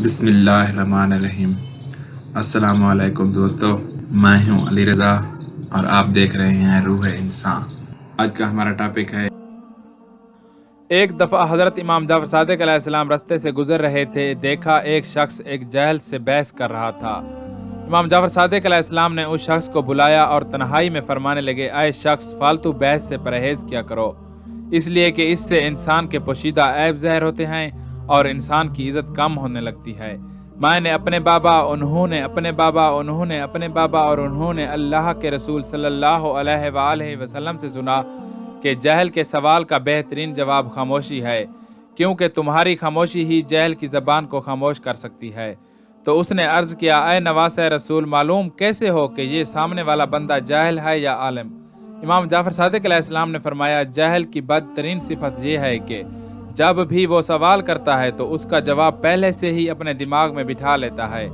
بسم اللہ الرحمن الرحیم۔ السلام علیکم دوستو، میں ہوں علی رضا اور آپ دیکھ رہے ہیں روح انسان۔ آج کا ہمارا ٹاپک ہے ایک دفعہ حضرت امام جعفر صادق علیہ السلام رستے سے گزر رہے تھے، دیکھا ایک شخص ایک جاہل سے بحث کر رہا تھا۔ امام جعفر صادق علیہ السلام نے اس شخص کو بلایا اور تنہائی میں فرمانے لگے، اے شخص، فالتو بحث سے پرہیز کیا کرو، اس لیے کہ اس سے انسان کے پوشیدہ عیب ظاہر ہوتے ہیں اور انسان کی عزت کم ہونے لگتی ہے۔ میں نے اپنے بابا، انہوں نے اپنے بابا، انہوں نے اپنے بابا اور انہوں نے اللہ کے رسول صلی اللہ علیہ وآلہ وسلم سے سنا کہ جہل کے سوال کا بہترین جواب خاموشی ہے، کیونکہ تمہاری خاموشی ہی جہل کی زبان کو خاموش کر سکتی ہے۔ تو اس نے عرض کیا، اے نواسہ رسول، معلوم کیسے ہو کہ یہ سامنے والا بندہ جاہل ہے یا عالم؟ امام جعفر صادق علیہ السلام نے فرمایا، جاہل کی بدترین صفت یہ ہے کہ جب بھی وہ سوال کرتا ہے تو اس کا جواب پہلے سے ہی اپنے دماغ میں بٹھا لیتا ہے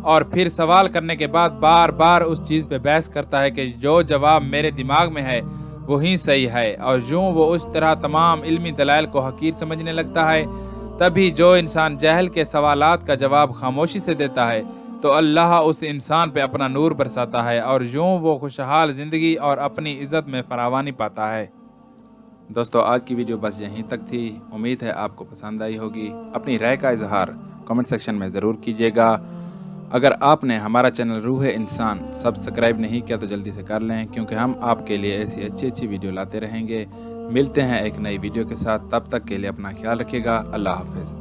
اور پھر سوال کرنے کے بعد بار بار اس چیز پہ بحث کرتا ہے کہ جو جواب میرے دماغ میں ہے وہی صحیح ہے، اور یوں وہ اس طرح تمام علمی دلائل کو حقیر سمجھنے لگتا ہے۔ تبھی جو انسان جہل کے سوالات کا جواب خاموشی سے دیتا ہے تو اللہ اس انسان پہ اپنا نور برساتا ہے اور یوں وہ خوشحال زندگی اور اپنی عزت میں فراوانی پاتا ہے۔ دوستو، آج کی ویڈیو بس یہیں تک تھی، امید ہے آپ کو پسند آئی ہوگی۔ اپنی رائے کا اظہار کمنٹ سیکشن میں ضرور کیجیے گا۔ اگر آپ نے ہمارا چینل روح انسان سبسکرائب نہیں کیا تو جلدی سے کر لیں، کیونکہ ہم آپ کے لیے ایسی اچھی ویڈیو لاتے رہیں گے۔ ملتے ہیں ایک نئی ویڈیو کے ساتھ، تب تک کے لیے اپنا خیال رکھیے گا۔ اللہ حافظ۔